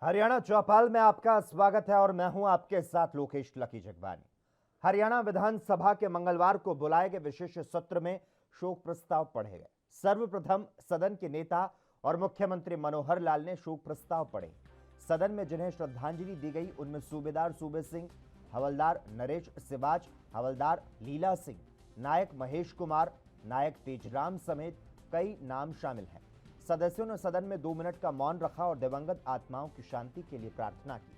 हरियाणा चौपाल में आपका स्वागत है और मैं हूं आपके साथ लोकेश लकी जगबानी। हरियाणा विधानसभा के मंगलवार को बुलाए गए विशेष सत्र में शोक प्रस्ताव पढ़े गए। सर्वप्रथम सदन के नेता और मुख्यमंत्री मनोहर लाल ने शोक प्रस्ताव पढ़े। सदन में जिन्हें श्रद्धांजलि दी गई उनमें सूबेदार सूबे सिंह, हवलदार नरेश सिवाच, हवलदार लीला सिंह, नायक महेश कुमार, नायक तेजराम समेत कई नाम शामिल हैं। सदस्यों ने सदन में 2 मिनट का मौन रखा और दिवंगत आत्माओं की शांति के लिए प्रार्थना की।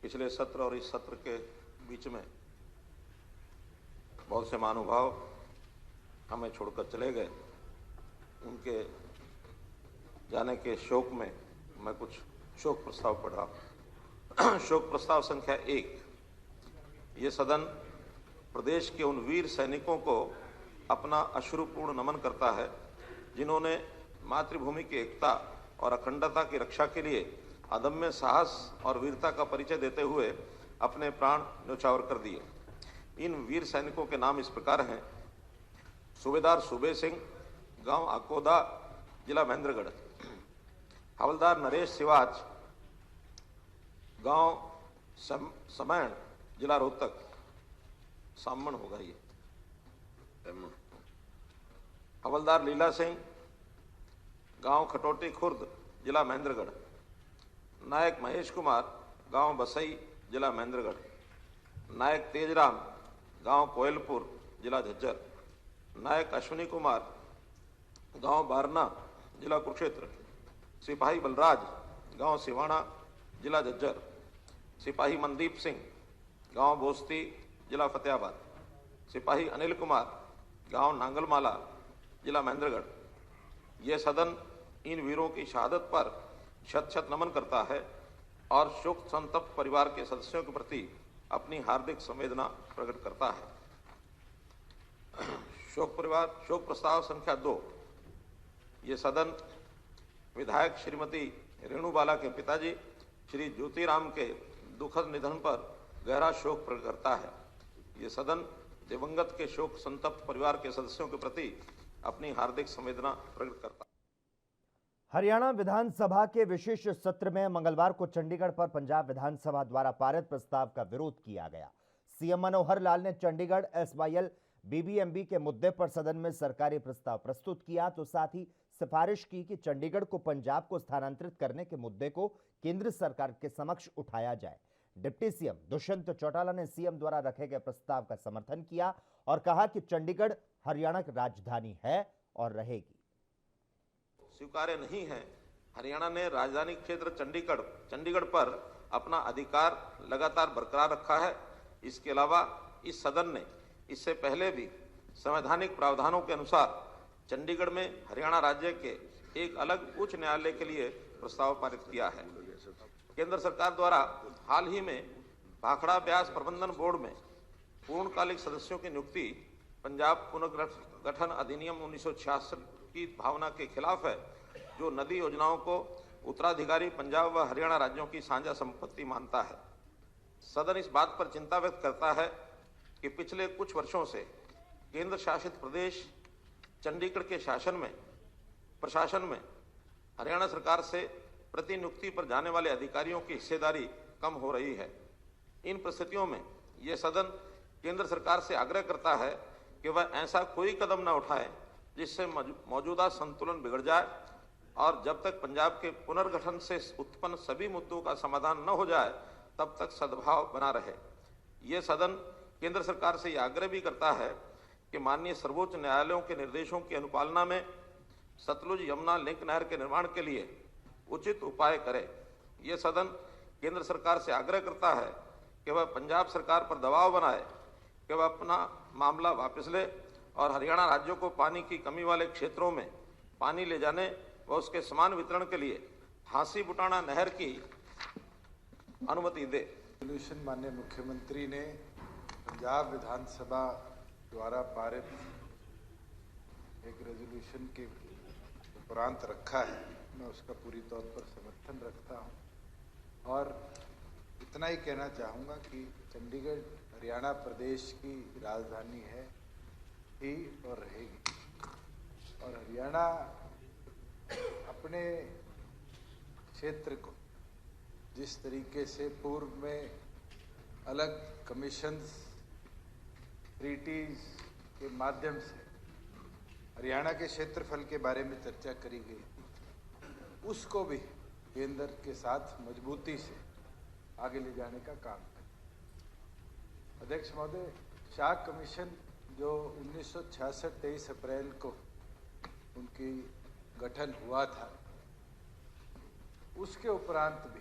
पिछले सत्र और इस सत्र के बीच में बहुत से महानुभाव हमें छोड़कर चले गए। उनके जाने के शोक में मैं कुछ शोक प्रस्ताव पढ़ रहा हूं। शोक प्रस्ताव संख्या 1। ये सदन प्रदेश के उन वीर सैनिकों को अपना अश्रुपूर्ण नमन करता है जिन्होंने मातृभूमि की एकता और अखंडता की रक्षा के लिए अदम्य साहस और वीरता का परिचय देते हुए अपने प्राण न्यौछावर कर दिए। इन वीर सैनिकों के नाम इस प्रकार हैं: सूबेदार सूबे सिंह, गांव अकोदा, जिला महेंद्रगढ़; हवलदार नरेश सिवाच, गांव समैण, जिला रोहतक। सामण होगा ये। हवलदार लीला सिंह, गांव खटोटी खुर्द, जिला महेंद्रगढ़; नायक महेश कुमार, गांव बसई, जिला महेंद्रगढ़; नायक तेजराम, गांव कोयलपुर, जिला झज्जर; नायक अश्विनी कुमार, गांव बारना, जिला कुरुक्षेत्र; सिपाही बलराज, गांव सिवाना, जिला झज्जर; सिपाही मनदीप सिंह, गांव बोस्ती, जिला फतेहाबाद; सिपाही अनिल कुमार, गांव नांगलमाला, जिला महेंद्रगढ़। ये सदन इन वीरों की शहादत पर शत शत नमन करता है और शोक संतप्त परिवार के सदस्यों के प्रति अपनी हार्दिक संवेदना प्रकट करता है। शोक प्रस्ताव संख्या 2। ये सदन विधायक श्रीमती रेणुबाला के पिताजी श्री ज्योतिराम के दुखद निधन पर गहरा शोक प्रकट करता है। ये सदन दिवंगत के शोक संतप्त परिवार के सदस्यों के प्रति अपनी हार्दिक संवेदना प्रकट करता है। हरियाणा विधानसभा के विशेष सत्र में मंगलवार को चंडीगढ़ पर पंजाब विधानसभा द्वारा पारित प्रस्ताव का विरोध किया गया। सीएम मनोहर लाल ने चंडीगढ़ एसवाईएल बीबीएमबी के मुद्दे पर सदन में सरकारी प्रस्ताव प्रस्तुत किया तो साथ ही सिफारिश की कि चंडीगढ़ को पंजाब को स्थानांतरित करने के मुद्दे को केंद्र सरकार के समक्ष उठाया जाए। डिप्टी सीएम दुष्यंत चौटाला ने सीएम द्वारा रखे गए प्रस्ताव का समर्थन किया और कहा कि चंडीगढ़ हरियाणा की राजधानी है और रहेगी। स्वीकार्य नहीं है। हरियाणा ने राजधानी क्षेत्र चंडीगढ़ पर अपना अधिकार लगातार बरकरार रखा है। इसके अलावा इस सदन ने इससे पहले भी संवैधानिक प्रावधानों के अनुसार चंडीगढ़ में हरियाणा राज्य के एक अलग उच्च न्यायालय के लिए प्रस्ताव पारित किया है। केंद्र सरकार द्वारा हाल ही में भाखड़ा ब्यास प्रबंधन बोर्ड में पूर्णकालिक सदस्यों की नियुक्ति पंजाब पुनर्गठन अधिनियम 1966 की भावना के खिलाफ है, जो नदी योजनाओं को उत्तराधिकारी पंजाब व हरियाणा राज्यों की साझा संपत्ति मानता है। सदन इस बात पर चिंता व्यक्त करता है कि पिछले कुछ वर्षों से केंद्र शासित प्रदेश चंडीगढ़ के प्रशासन में हरियाणा सरकार से प्रतिनियुक्ति पर जाने वाले अधिकारियों की हिस्सेदारी कम हो रही है। इन परिस्थितियों में यह सदन केंद्र सरकार से आग्रह करता है कि वह ऐसा कोई कदम न उठाए जिससे मौजूदा संतुलन बिगड़ जाए और जब तक पंजाब के पुनर्गठन से उत्पन्न सभी मुद्दों का समाधान न हो जाए तब तक सद्भाव बना रहे। यह सदन केंद्र सरकार से यह आग्रह भी करता है कि माननीय सर्वोच्च न्यायालयों के निर्देशों की अनुपालना में सतलुज यमुना लिंक नहर के निर्माण के लिए उचित उपाय करे। यह सदन केंद्र सरकार से आग्रह करता है कि वह पंजाब सरकार पर दबाव बनाए कि वह अपना मामला वापस ले और हरियाणा राज्यों को पानी की कमी वाले क्षेत्रों में पानी ले जाने व उसके समान वितरण के लिए हांसी बुटाना नहर की अनुमति दे। रेजोल्यूशन माननीय मुख्यमंत्री ने पंजाब विधानसभा द्वारा पारित एक रेजोल्यूशन के उपरांत रखा है, मैं उसका पूरी तौर पर समर्थन रखता हूं और इतना ही कहना चाहूँगा कि चंडीगढ़ हरियाणा प्रदेश की राजधानी है थी और रहेगी। और हरियाणा अपने क्षेत्र को जिस तरीके से पूर्व में अलग कमीशंस, ट्रीटीज के माध्यम से हरियाणा के क्षेत्रफल के बारे में चर्चा करी गई, उसको भी केंद्र के साथ मजबूती से आगे ले जाने का काम करें। अध्यक्ष महोदय, शाह कमीशन जो 1966 23 अप्रैल को उनकी गठन हुआ था, उसके उपरांत भी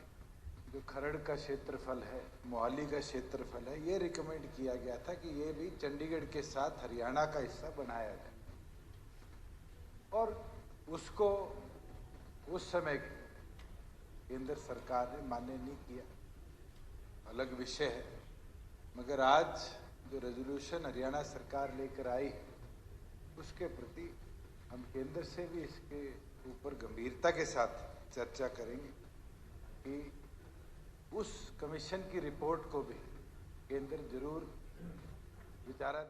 जो खरड़ का क्षेत्रफल है, मोहाली का क्षेत्रफल है, ये रिकमेंड किया गया था कि ये भी चंडीगढ़ के साथ हरियाणा का हिस्सा बनाया जाए। और उसको उस समय केंद्र सरकार ने मान्य नहीं किया, अलग विषय है। मगर आज जो रेजोल्यूशन हरियाणा सरकार लेकर आई है, उसके प्रति हम केंद्र से भी इसके ऊपर गंभीरता के साथ चर्चा करेंगे कि उस कमीशन की रिपोर्ट को भी केंद्र जरूर विचारा।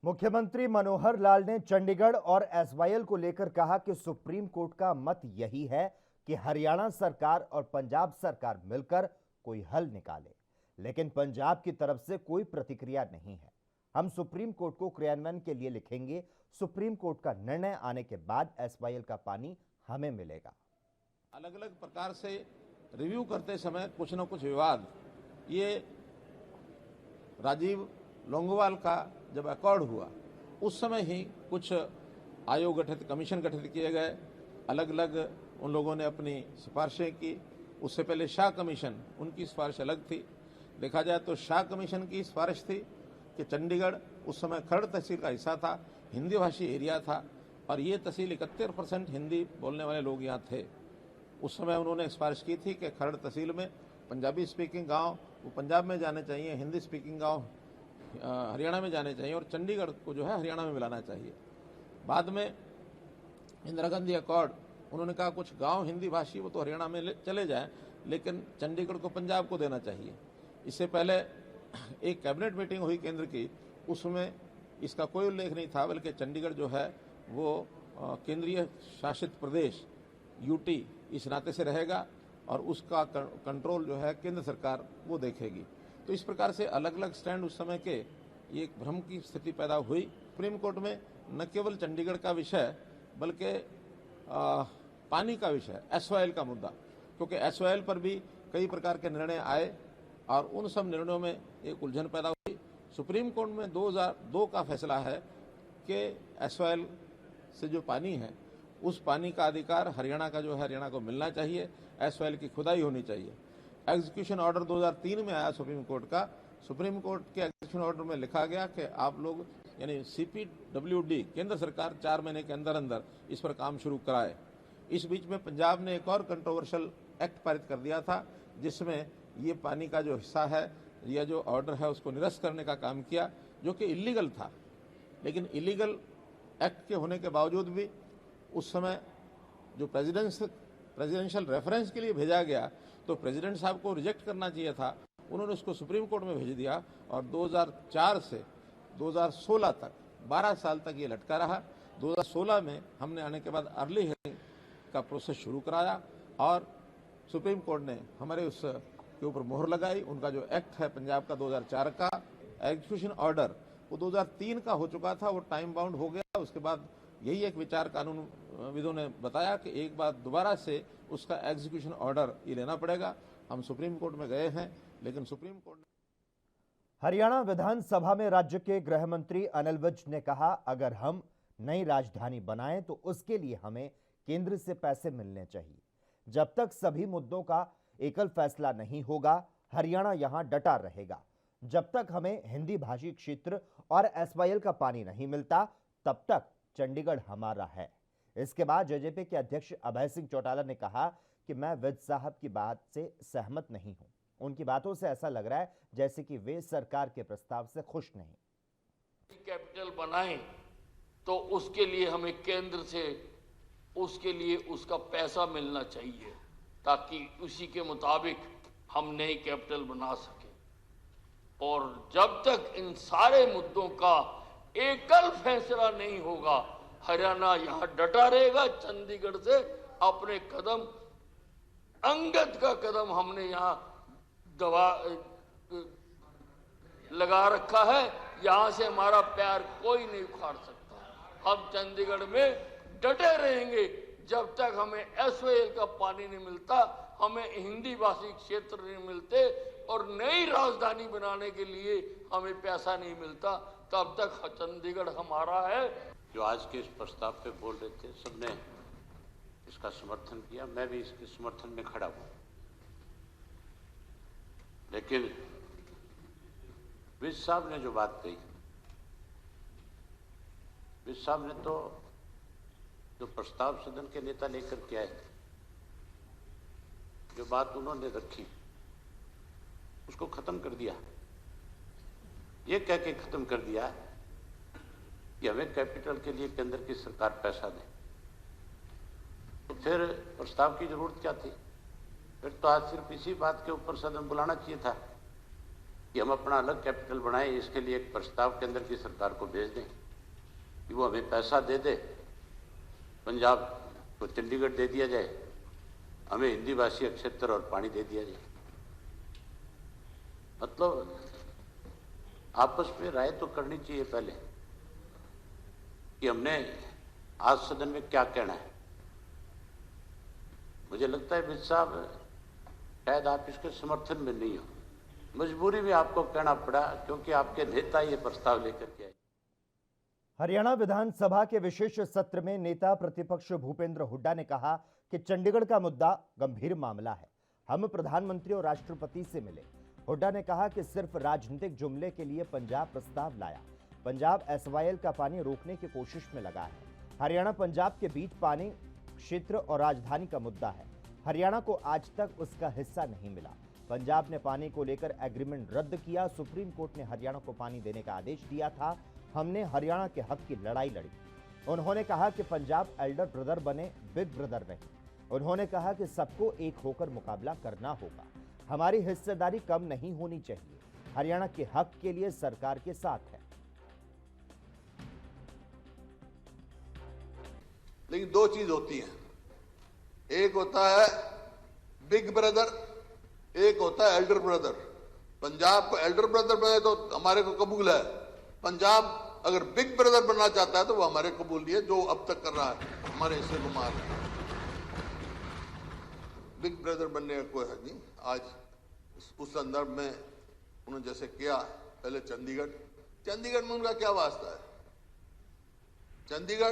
मुख्यमंत्री मनोहर लाल ने चंडीगढ़ और एसवाईएल को लेकर कहा कि सुप्रीम कोर्ट का मत यही है कि हरियाणा सरकार और पंजाब सरकार मिलकर कोई हल निकाले, लेकिन पंजाब की तरफ से कोई प्रतिक्रिया नहीं है। हम सुप्रीम कोर्ट को क्रियान्वयन के लिए लिखेंगे। सुप्रीम कोर्ट का निर्णय आने के बाद एसवाईएल का पानी हमें मिलेगा। अलग अलग प्रकार से रिव्यू करते समय कुछ न कुछ विवाद, ये राजीव लोंगोवाल का जब अकॉर्ड हुआ उस समय ही कुछ आयोग गठित, कमीशन गठित किए गए, अलग अलग उन लोगों ने अपनी सिफारिशें की। उससे पहले शाह कमीशन, उनकी सिफारिश अलग थी। देखा जाए तो शाह कमीशन की सिफारिश थी कि चंडीगढ़ उस समय खरड़ तहसील का हिस्सा था, हिंदी भाषी एरिया था और ये तहसील 71% हिंदी बोलने वाले लोग यहाँ थे। उस समय उन्होंने सिफारिश की थी कि खरड़ तहसील में पंजाबी स्पीकिंग गांव वो पंजाब में जाने चाहिए, हिंदी स्पीकिंग गांव हरियाणा में जाने चाहिए और चंडीगढ़ को जो है हरियाणा में मिलाना चाहिए। बाद में इंदिरा गांधी अकॉर्ड, उन्होंने कहा कुछ गांव हिंदी भाषी वो तो हरियाणा में चले जाएं, लेकिन चंडीगढ़ को पंजाब को देना चाहिए। इससे पहले एक कैबिनेट मीटिंग हुई केंद्र की, उसमें इसका कोई उल्लेख नहीं था, बल्कि चंडीगढ़ जो है वो केंद्रीय शासित प्रदेश यूटी इस नाते से रहेगा और उसका कंट्रोल जो है केंद्र सरकार वो देखेगी। तो इस प्रकार से अलग अलग स्टैंड उस समय के ये एक भ्रम की स्थिति पैदा हुई। सुप्रीम कोर्ट में न केवल चंडीगढ़ का विषय बल्कि पानी का विषय, एसवाईएल का मुद्दा, क्योंकि एसवाईएल पर भी कई प्रकार के निर्णय आए और उन सब निर्णयों में एक उलझन पैदा हुई। सुप्रीम कोर्ट में 2002 का फैसला है कि एसवाईएल से जो पानी है उस पानी का अधिकार हरियाणा का जो है हरियाणा को मिलना चाहिए, एसवाईएल की खुदाई होनी चाहिए। एग्जीक्यूशन ऑर्डर 2003 में आया सुप्रीम कोर्ट का। सुप्रीम कोर्ट के एग्जीक्यूशन ऑर्डर में लिखा गया कि आप लोग यानी CPWD केंद्र सरकार 4 महीने के अंदर अंदर इस पर काम शुरू कराए। इस बीच में पंजाब ने एक और कंट्रोवर्शियल एक्ट पारित कर दिया था जिसमें ये पानी का जो हिस्सा है या जो ऑर्डर है उसको निरस्त करने का काम किया, जो कि इलीगल था। लेकिन इलीगल एक्ट के होने के बावजूद भी उस समय जो प्रेसिडेंशियल रेफरेंस के लिए भेजा गया तो प्रेसिडेंट साहब को रिजेक्ट करना चाहिए था, उन्होंने उसको सुप्रीम कोर्ट में भेज दिया और 2004 से 2016 तक 12 साल तक ये लटका रहा। 2016 में हमने आने के बाद अर्ली हियरिंग का प्रोसेस शुरू कराया और सुप्रीम कोर्ट ने हमारे उस के ऊपर मोहर लगाई। उनका जो एक्ट है पंजाब का 2004 का एग्जीक्यूशन ऑर्डर वो 2003 का हो चुका था, वो टाइम बाउंड हो गया। उसके बाद यही एक विचार कानूनविदों ने बताया कि एक बार दोबारा से उसका एग्जीक्यूशन ऑर्डर ये लेना पड़ेगा। हम सुप्रीम कोर्ट में गए हैं, लेकिन सुप्रीम कोर्ट हरियाणा विधानसभा में राज्य के गृह मंत्री अनिल विज ने कहा, अगर हम नई राजधानी बनाएं तो उसके लिए हमें केंद्र से पैसे मिलने चाहिए। जब तक सभी मुद्दों का एकल फैसला नहीं होगा, हरियाणा यहां डटा रहेगा। जब तक हमें हिंदी भाषी क्षेत्र और एसवाईएल का पानी नहीं मिलता, तब तक चंडीगढ़ हमारा है। इसके बाद जेजेपी के अध्यक्ष अभय सिंह चौटाला ने कहा कि मैं विज साहब की बात से सहमत नहीं हूं। उनकी बातों से ऐसा लग रहा है जैसे कि वे सरकार के प्रस्ताव से खुश नहीं। कैपिटल बनाएं तो उसके लिए हमें केंद्र से उसके लिए उसका पैसा मिलना चाहिए, ताकि उसी के मुताबिक हम नई कैपिटल बना सकें। और जब तक इन सारे मुद्दों का एकल फैसला नहीं होगा। हरियाणा यहां डटा रहेगा। चंडीगढ़ से अपने कदम, अंगद का कदम हमने यहां दबा लगा रखा है। यहां से हमारा पैर कोई नहीं उखाड़ सकता। हम चंडीगढ़ में डटे रहेंगे जब तक हमें एसवाईएल का पानी नहीं मिलता, हमें हिंदी भाषी क्षेत्र नहीं मिलते और नई राजधानी बनाने के लिए हमें पैसा नहीं मिलता, तब तक चंडीगढ़ हमारा है। जो आज के इस प्रस्ताव पे बोल रहे थे, सबने इसका समर्थन किया। मैं भी इसके समर्थन में खड़ा हूं। लेकिन विज साहब ने जो बात कही, विज साहब ने तो जो प्रस्ताव सदन के नेता लेकर के आए, जो बात उन्होंने रखी, उसको खत्म कर दिया। ये कह के खत्म कर दिया कि हमें कैपिटल के लिए केंद्र की सरकार पैसा दे। तो फिर प्रस्ताव की जरूरत क्या थी? फिर तो आज सिर्फ इसी बात के ऊपर सदन बुलाना चाहिए था कि हम अपना अलग कैपिटल बनाएं। इसके लिए एक प्रस्ताव केंद्र की सरकार को भेज दें कि वो हमें पैसा दे दे, पंजाब को चंडीगढ़ दे दिया जाए, हमें हिंदी भाषी क्षेत्र और पानी दे दिया जाए। मतलब आपस में राय तो करनी चाहिए पहले कि हमने आज सदन में क्या कहना है। मुझे लगता है विज साहब, शायद आप इसके समर्थन में नहीं हो, मजबूरी में आपको कहना पड़ा क्योंकि आपके नेता ये प्रस्ताव लेकर के आए। हरियाणा विधानसभा के विशेष सत्र में नेता प्रतिपक्ष भूपेंद्र हुड्डा ने कहा कि चंडीगढ़ का मुद्दा गंभीर मामला है, हम प्रधानमंत्री और राष्ट्रपति से मिले। हुड्डा ने कहा कि सिर्फ राजनीतिक जुमले के लिए पंजाब प्रस्ताव लाया। पंजाब एसवाईएल का पानी रोकने की कोशिश में लगा है। हरियाणा पंजाब के बीच पानी क्षेत्र और राजधानी का मुद्दा है। हरियाणा को आज तक उसका हिस्सा नहीं मिला। पंजाब ने पानी को लेकर एग्रीमेंट रद्द किया। सुप्रीम कोर्ट ने हरियाणा को पानी देने का आदेश दिया था। हमने हरियाणा के हक की लड़ाई लड़ी। उन्होंने कहा कि पंजाब एल्डर ब्रदर बने, बिग ब्रदर नहीं। उन्होंने कहा कि सबको एक होकर मुकाबला करना होगा। हमारी हिस्सेदारी कम नहीं होनी चाहिए। हरियाणा के हक के लिए सरकार के साथ है। लेकिन दो चीज होती है, एक होता है बिग ब्रदर, एक होता है एल्डर ब्रदर। पंजाब को एल्डर ब्रदर बने तो हमारे को कबूल है। पंजाब अगर बिग ब्रदर बनना चाहता है तो वो हमारे कबूल नहीं है, जो अब तक कर रहा है, हमारे हिस्से को मार रहा है। बिग ब्रदर बनने का कोई हक नहीं। आज उस संदर्भ में उन्होंने जैसे किया, पहले चंडीगढ़ में उनका क्या वास्ता है? चंडीगढ़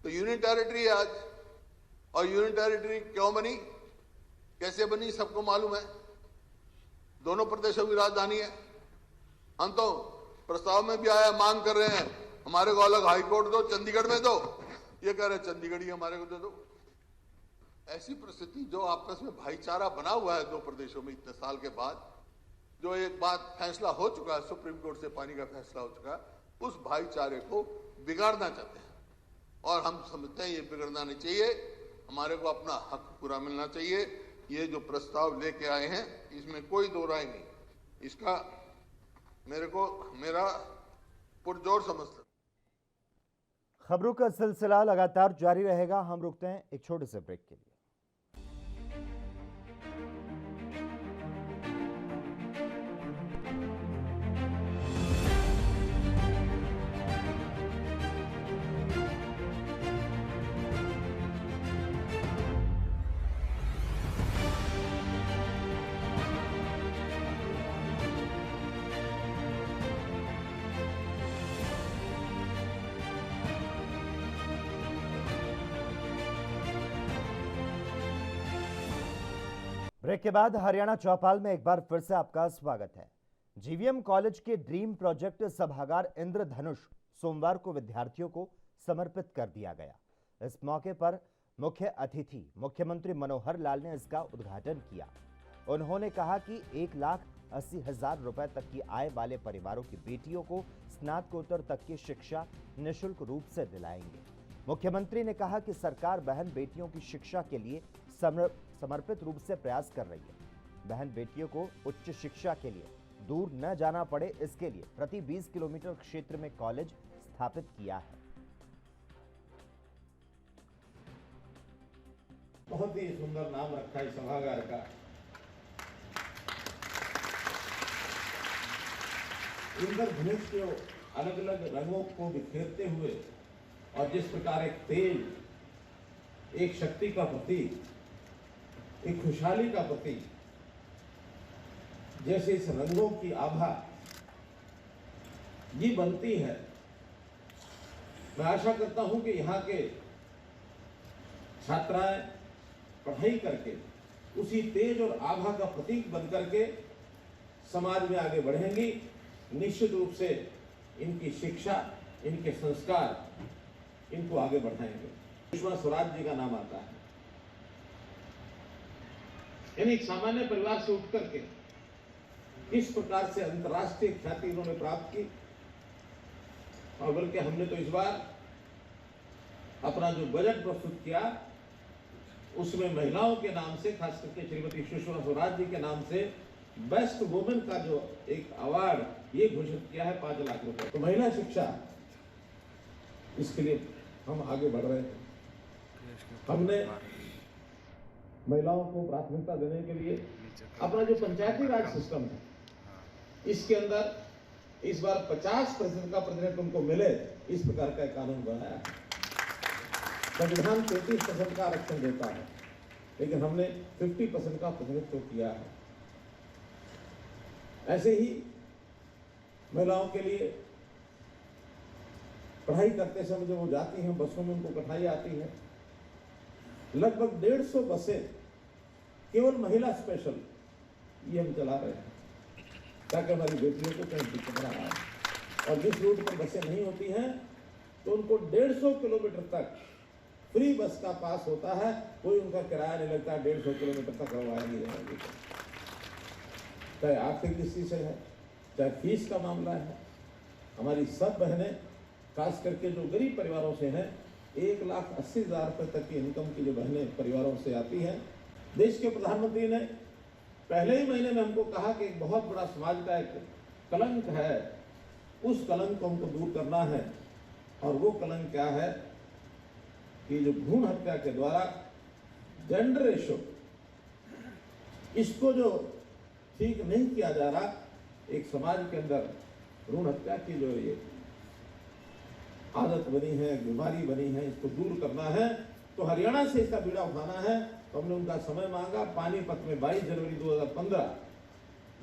तो यूनियन टेरिटरी है आज, और यूनियन टेरिटरी क्यों बनी, कैसे बनी, सबको मालूम है। दोनों प्रदेशों की राजधानी है। हम तो प्रस्ताव में भी आया, मांग कर रहे हैं हमारे को अलग हाई कोर्ट दो, चंडीगढ़ में दो। ये कह रहे चंडीगढ़ ही हमारे को दे दो। ऐसी परिस्थिति जो आपस में भाईचारा बना हुआ है दो प्रदेशों में इतने साल के बाद, जो एक बात फैसला हो चुका है, सुप्रीम कोर्ट से पानी का फैसला हो चुका है, उस भाईचारे को बिगाड़ना चाहते हैं। और हम समझते हैं ये बिगड़ना नहीं चाहिए। हमारे को अपना हक पूरा मिलना चाहिए। ये जो प्रस्ताव लेके आए हैं इसमें कोई दो राय नहीं। इसका मेरा पुरजोर समर्थन। खबरों का सिलसिला लगातार जारी रहेगा। हम रुकते हैं एक छोटे से ब्रेक के लिए। ब्रेक के बाद हरियाणा चौपाल में एक बार फिर से आपका स्वागत है। जीवीएम कॉलेज के ड्रीम प्रोजेक्ट सभागार इंद्रधनुष सोमवार को विद्यार्थियों को समर्पित कर दिया गया। इस मौके पर मुख्य अतिथि मुख्यमंत्री मनोहर लाल ने इसका उद्घाटन किया। उन्होंने कहा कि 1,80,000 रुपए तक की आय वाले परिवारों की बेटियों को स्नातकोत्तर तक की शिक्षा निःशुल्क रूप से दिलाएंगे। मुख्यमंत्री ने कहा कि सरकार बहन बेटियों की शिक्षा के लिए समर्पित रूप से प्रयास कर रही है। बहन बेटियों को उच्च शिक्षा के लिए दूर न जाना पड़े, इसके लिए प्रति 20 किलोमीटर क्षेत्र में कॉलेज स्थापित किया है। बहुत ही सुंदर नाम रखा है सभागार का। इंद्रधनुष के अलग अलग रंगों को बिखेरते हुए और जिस प्रकार एक तेज, एक शक्ति का प्रतीक, एक खुशहाली का प्रतीक, जैसे इस रंगों की आभा ये बनती है, मैं आशा करता हूं कि यहाँ के छात्राएं पढ़ाई करके उसी तेज और आभा का प्रतीक बनकर के समाज में आगे बढ़ेंगी। निश्चित रूप से इनकी शिक्षा, इनके संस्कार इनको आगे बढ़ाएंगे। सुषमा स्वराज जी का नाम आता है, यानी एक सामान्य परिवार से उठ करके इस प्रकार से अंतर्राष्ट्रीय ख्याति उन्होंने प्राप्त की। और बल्कि हमने तो इस बार अपना जो बजट प्रस्तुत किया उसमें महिलाओं के नाम से, खास करके श्रीमती सुषमा स्वराज जी के नाम से बेस्ट वुमेन का जो एक अवार्ड ये घोषित किया है 5 लाख रुपए। तो महिला शिक्षा, इसके लिए हम आगे बढ़ रहे हैं। हमने महिलाओं को प्राथमिकता देने के लिए अपना जो पंचायती राज सिस्टम है इसके अंदर इस बार 50% का प्रतिनिधित्व उनको मिले, इस प्रकार का एक कानून बनाया है। संविधान 33% का आरक्षण देता है, लेकिन हमने 50% का प्रतिनिधित्व किया है। ऐसे ही महिलाओं के लिए पढ़ाई करते समय जब वो जाती हैं बसों में, उनको कठिनाई आती है। लगभग 150 बसें केवल महिला स्पेशल ये हम चला रहे हैं, ताकि हमारी बेटियों को कहीं दिक्कत ना आए। और जिस रूट पर बसें नहीं होती हैं तो उनको 150 किलोमीटर तक फ्री बस का पास होता है, कोई उनका किराया नहीं लगता। 150 किलोमीटर तक करवाएंगे, चाहे आर्थिक दृष्टि से है, चाहे फीस का मामला है। हमारी सब बहनें, खास करके जो गरीब परिवारों से हैं, 1,80,000 रुपये तक की इनकम की जो बहनें परिवारों से आती हैं, देश के प्रधानमंत्री ने पहले ही महीने में हमको कहा कि एक बहुत बड़ा समाज का एक कलंक है, उस कलंक को हमको दूर करना है। और वो कलंक क्या है कि जो भ्रूण हत्या के द्वारा जेंडर रेशो, इसको जो ठीक नहीं किया जा रहा, एक समाज के अंदर भ्रूण हत्या की जो ये आदत बनी है, बीमारी बनी है, इसको दूर करना है। तो हरियाणा से इसका बीड़ा उठाना है। तो हमने उनका समय मांगा। पानीपत में 22 जनवरी 2015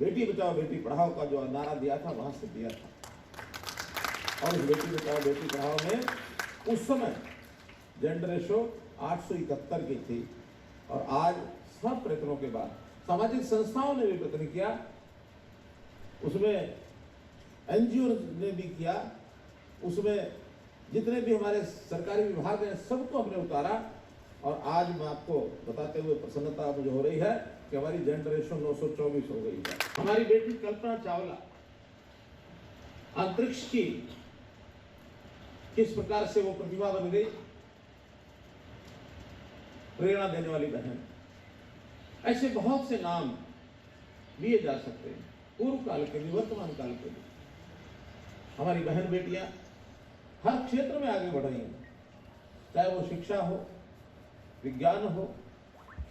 बेटी बचाओ बेटी पढ़ाओ का जो नारा दिया था, वहां से दिया था। और इस बेटी बचाओ बेटी पढ़ाओ में उस समय जेंडर रेशो 871 की थी। और आज सब प्रयत्नों के बाद सामाजिक संस्थाओं ने भी प्रयत्न किया, उसमें एनजीओ ने भी किया, उसमें जितने भी हमारे सरकारी विभाग हैं सबको हमने उतारा। और आज मैं आपको बताते हुए प्रसन्नता मुझे हो रही है कि हमारी जेंडर रेशो 924 हो गई है। हमारी बेटी कल्पना चावला अंतरिक्ष की किस प्रकार से वो प्रतिभा बन गई, प्रेरणा देने वाली बहन। ऐसे बहुत से नाम लिए जा सकते हैं, पूर्व काल के भी, वर्तमान काल के भी। हमारी बहन बेटियां हर क्षेत्र में आगे बढ़ रही हैं, चाहे वो शिक्षा हो, विज्ञान हो,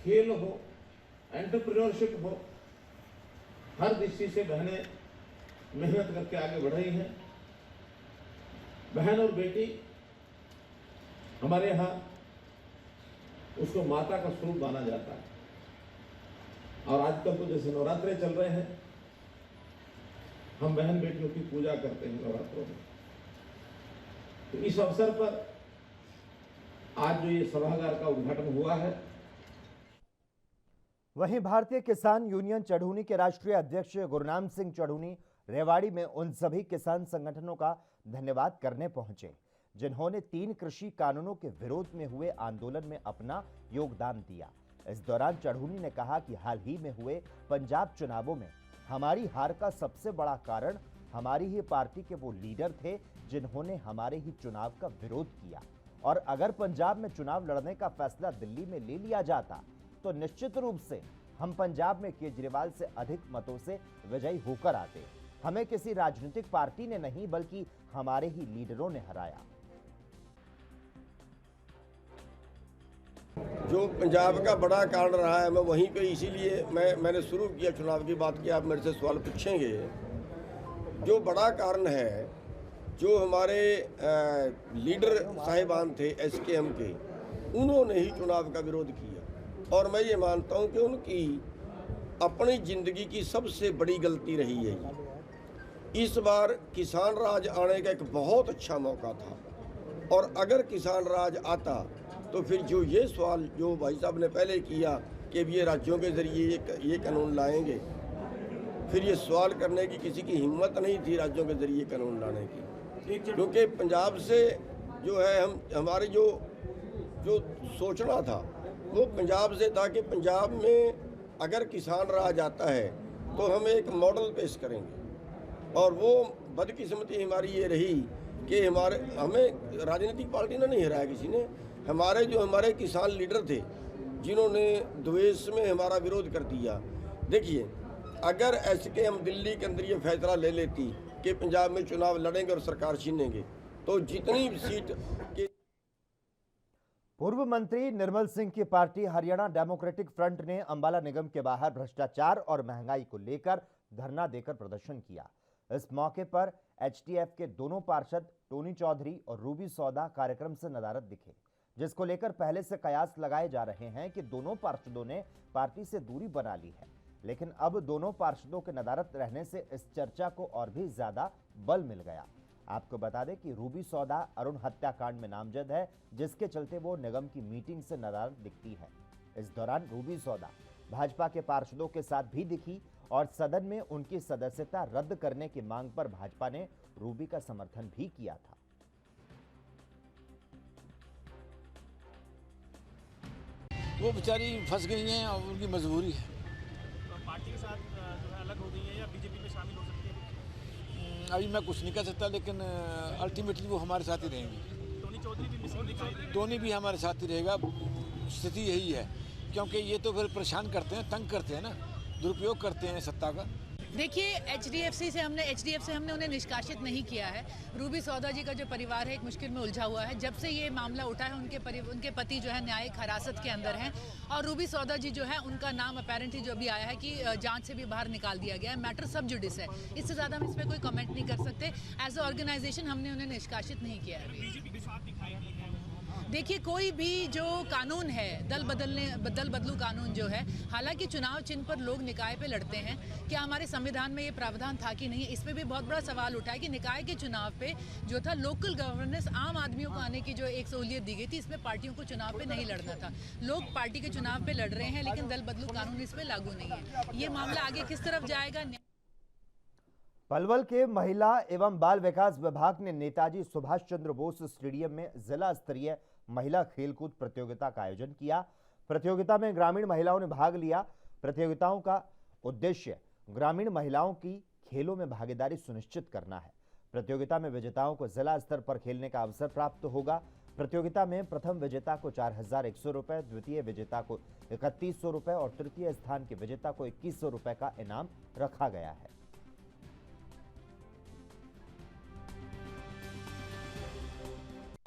खेल हो, एंटरप्रेन्योरशिप हो। हर दृष्टि से बहनें मेहनत करके आगे बढ़ रही हैं। बहन और बेटी हमारे यहाँ उसको माता का स्वरूप माना जाता है। और आजकल तो जैसे नवरात्रे चल रहे हैं, हम बहन बेटियों की पूजा करते हैं नवरात्रों में। तो इस अवसर पर आज जो ये सभागार का उद्घाटन हुआ है। वहीं भारतीय किसान यूनियन चढ़ूनी के राष्ट्रीय अध्यक्ष गुरनाम सिंह चढ़ूनी रेवाड़ी में उन सभी किसान संगठनों का धन्यवाद करने पहुंचे जिन्होंने 3 कृषि कानूनों के विरोध में हुए आंदोलन में अपना योगदान दिया। इस दौरान चढ़ूनी ने कहा कि हाल ही में हुए पंजाब चुनावों में हमारी हार का सबसे बड़ा कारण हमारी ही पार्टी के वो लीडर थे जिन्होंने हमारे ही चुनाव का विरोध किया। और अगर पंजाब में चुनाव लड़ने का फैसला दिल्ली में ले लिया जाता तो निश्चित रूप से हम पंजाब में केजरीवाल से अधिक मतों से विजयी होकर आते। हमें किसी राजनीतिक पार्टी ने नहीं बल्कि हमारे ही लीडरों ने हराया। जो पंजाब का बड़ा कारण रहा है, मैं वहीं पे इसीलिए मैंने शुरू किया चुनाव की बात की। आप मेरे से सवाल पूछेंगे, जो बड़ा कारण है, जो हमारे लीडर साहिबान थे SKM के, उन्होंने ही चुनाव का विरोध किया। और मैं ये मानता हूँ कि उनकी अपनी ज़िंदगी की सबसे बड़ी गलती रही है ये। इस बार किसान राज आने का एक बहुत अच्छा मौका था, और अगर किसान राज आता तो फिर जो ये सवाल जो भाई साहब ने पहले किया कि ये राज्यों के ज़रिए ये कानून लाएंगे, फिर ये सवाल करने की किसी की हिम्मत नहीं थी राज्यों के ज़रिए कानून लाने की। क्योंकि पंजाब से जो है हमारे जो सोचना था वो पंजाब से था कि पंजाब में अगर किसान राज आता है तो हम एक मॉडल पेश करेंगे। और वो बदकिस्मती हमारी ये रही कि हमें राजनीतिक पार्टी ने नहीं हराया किसी ने। हमारे किसान लीडर थे जिन्होंने द्वेष में हमारा विरोध कर दिया। देखिए, अगर SKM दिल्ली के अंदर ये फैसला ले लेती कि पंजाब में चुनाव लड़ेंगे और सरकार छीनेंगे, तो जितनी सीट के पूर्व मंत्री निर्मल सिंह की पार्टी हरियाणा डेमोक्रेटिक फ्रंट ने अंबाला निगम के बाहर भ्रष्टाचार और महंगाई को लेकर धरना देकर प्रदर्शन किया। इस मौके पर HDF के दोनों पार्षद टोनी चौधरी और रूबी सौदा कार्यक्रम से नदारद दिखे, जिसको लेकर पहले से कयास लगाए जा रहे हैं कि दोनों पार्षदों ने पार्टी से दूरी बना ली है। लेकिन अब दोनों पार्षदों के नदारद रहने से इस चर्चा को और भी ज्यादा बल मिल गया। आपको बता दें कि रूबी सौदा अरुण हत्याकांड में नामजद है, जिसके चलते वो निगम की मीटिंग से नदारद दिखती है। इस दौरान रूबी सौदा भाजपा के पार्षदों के साथ भी दिखी और सदन में उनकी सदस्यता रद्द करने की मांग पर भाजपा ने रूबी का समर्थन भी किया था। वो बेचारी फंस गई हैं और उनकी मजबूरी है। तो पार्टी के साथ जो है अलग हो गई है या बीजेपी में शामिल हो सकती है? अभी मैं कुछ नहीं कह सकता, लेकिन अल्टीमेटली वो हमारे साथ ही रहेंगी। टोनी चौधरी भी मिसिंग दिख रहे हैं। टोनी भी हमारे साथ ही रहेगा। स्थिति यही है, क्योंकि ये तो फिर परेशान करते हैं, तंग करते हैं ना, दुरुपयोग करते हैं सत्ता का। देखिए, HDF से हमने उन्हें निष्कासित नहीं किया है। रूबी सौदा जी का जो परिवार है एक मुश्किल में उलझा हुआ है। जब से ये मामला उठा है उनके पति जो है न्यायिक हिरासत के अंदर हैं, और रूबी सौदा जी जो है उनका नाम अपेरेंटली जो भी आया है कि जांच से भी बाहर निकाल दिया गया है। मैटर सब जुडिस है, इससे ज़्यादा हम इस पर कोई कमेंट नहीं कर सकते। एज ए ऑर्गेनाइजेशन हमने उन्हें निष्कासित नहीं किया है। बीजेपी के साथ दिखाई दी है। देखिए, कोई भी जो कानून है, दल बदलू कानून जो है, हालांकि चुनाव चिन्ह पर लोग निकाय पे लड़ते हैं, क्या हमारे संविधान में ये प्रावधान था कि नहीं, इस पे भी बहुत बड़ा सवाल उठा है कि निकाय के चुनाव पे जो था लोकल गवर्नेंस, आम आदमियों को आने की जो एक सहूलियत दी गई थी, इसमें पार्टियों को चुनाव पे नहीं लड़ना था। लोग पार्टी के चुनाव पे लड़ रहे हैं, लेकिन दल बदलू कानून इस पे लागू नहीं है। ये मामला आगे किस तरफ जाएगा। पलवल के महिला एवं बाल विकास विभाग ने नेताजी सुभाष चंद्र बोस स्टेडियम में जिला स्तरीय महिला खेलकूद प्रतियोगिता का आयोजन किया। प्रतियोगिता में ग्रामीण महिलाओं ने भाग लिया। प्रतियोगिताओं का उद्देश्य ग्रामीण महिलाओं की खेलों में भागीदारी सुनिश्चित करना है। प्रतियोगिता में विजेताओं को जिला स्तर पर खेलने का अवसर प्राप्त होगा। प्रतियोगिता में प्रथम विजेता को 4,100 रुपए, द्वितीय विजेता को 3,100 रुपए और तृतीय स्थान के विजेता को 2,100 रुपए का इनाम रखा गया है।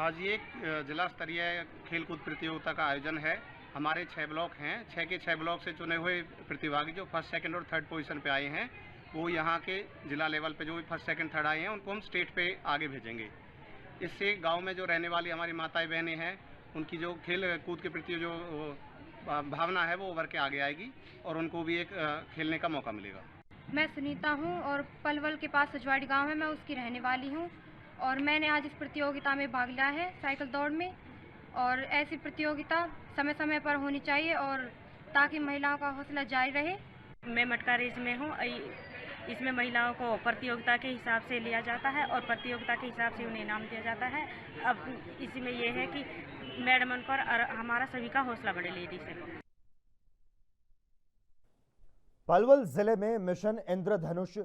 आज ये जिला स्तरीय खेलकूद प्रतियोगिता का आयोजन है। हमारे 6 ब्लॉक हैं, 6 के 6 ब्लॉक से चुने हुए प्रतिभागी जो फर्स्ट, सेकंड और थर्ड पोजीशन पे आए हैं, वो यहाँ के जिला लेवल पे जो भी फर्स्ट, सेकंड, थर्ड आए हैं, उनको हम स्टेट पे आगे भेजेंगे। इससे गांव में जो रहने वाली हमारी माताएं बहनें हैं, उनकी जो खेल कूद के प्रति जो भावना है वो उभर के आगे आएगी और उनको भी एक खेलने का मौका मिलेगा। मैं सुनीता हूँ और पलवल के पास सजवाड़ी गाँव है, मैं उसकी रहने वाली हूँ और मैंने आज इस प्रतियोगिता में भाग लिया है, साइकिल दौड़ में। और ऐसी प्रतियोगिता समय समय पर होनी चाहिए और ताकि महिलाओं का हौसला जारी रहे। मैं मटका रेस में हूँ। इसमें महिलाओं को प्रतियोगिता के हिसाब से लिया जाता है और प्रतियोगिता के हिसाब से उन्हें इनाम दिया जाता है। अब इसी में ये है कि मैडम पर हमारा सभी का हौसला बढ़े लेडीज से। पलवल जिले में मिशन इंद्रधनुष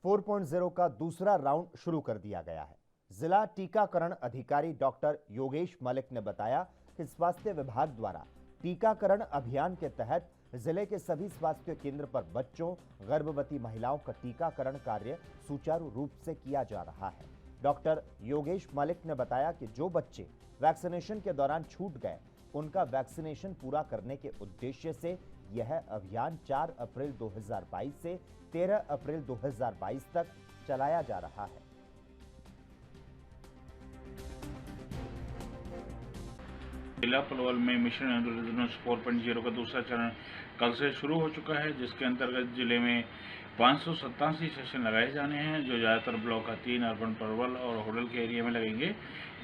4.0 का दूसरा राउंड शुरू कर दिया गया है। जिला टीकाकरण अधिकारी डॉक्टर योगेश मलिक ने बताया कि स्वास्थ्य विभाग द्वारा टीकाकरण अभियान के तहत जिले के सभी स्वास्थ्य केंद्र पर बच्चों, गर्भवती महिलाओं का टीकाकरण कार्य सुचारू रूप से किया जा रहा है। डॉक्टर योगेश मलिक ने बताया कि जो बच्चे वैक्सीनेशन के दौरान छूट गए, उनका वैक्सीनेशन पूरा करने के उद्देश्य से यह अभियान 4 अप्रैल 2022 से 13 अप्रैल 2022 तक चलाया जा रहा है। जिला पलवल में मिशन इंद्रधनुष 4.0 का दूसरा चरण कल से शुरू हो चुका है, जिसके अंतर्गत जिले में 587 सेशन लगाए जाने हैं, जो ज़्यादातर ब्लॉक का 3 अर्बन पलवल और होडल के एरिया में लगेंगे,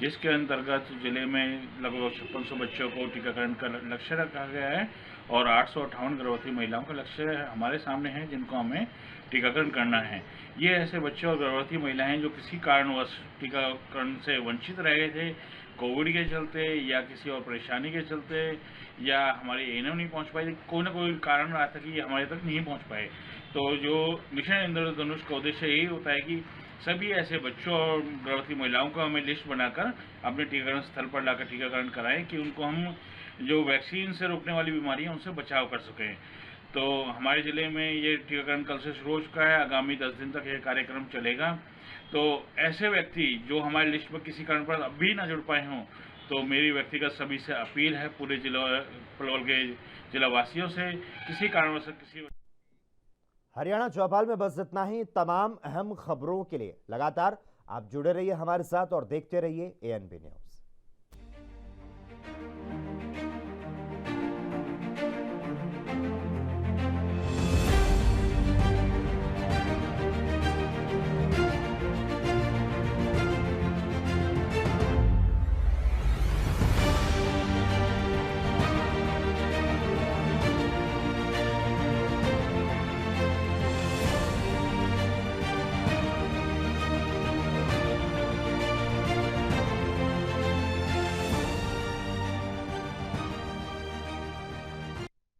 जिसके अंतर्गत जिले में लगभग 5600 बच्चों को टीकाकरण का लक्ष्य रखा गया है और 858 गर्भवती महिलाओं का लक्ष्य हमारे सामने है, जिनको हमें टीकाकरण करना है। ये ऐसे बच्चे और गर्भवती महिलाएं जो किसी कारणवश टीकाकरण से वंचित रह गए थे, कोविड के चलते या किसी और परेशानी के चलते, या हमारी एएनएम नहीं पहुंच पाई, कोई ना कोई कारण रहा था कि ये हमारे तक नहीं पहुंच पाए। तो जो मिशन इंद्रधनुष का उद्देश्य यही होता है कि सभी ऐसे बच्चों और गर्भवती महिलाओं को हमें लिस्ट बनाकर अपने टीकाकरण स्थल पर लाकर टीकाकरण कराएं कि उनको हम जो वैक्सीन से रोकने वाली बीमारी है उनसे बचाव कर सकें। तो हमारे ज़िले में ये टीकाकरण कल से शुरू हो चुका है, आगामी 10 दिन तक ये कार्यक्रम चलेगा। तो ऐसे व्यक्ति जो हमारी लिस्ट में किसी कारण पर अभी ना जुड़ पाए हों, तो मेरी व्यक्तिगत सभी से अपील है, पूरे जिला पलवल के जिला वासियों से, किसी कारणवश किसी हरियाणा चौपाल में बस इतना ही। तमाम अहम खबरों के लिए लगातार आप जुड़े रहिए हमारे साथ और देखते रहिए ANB न्यूज़।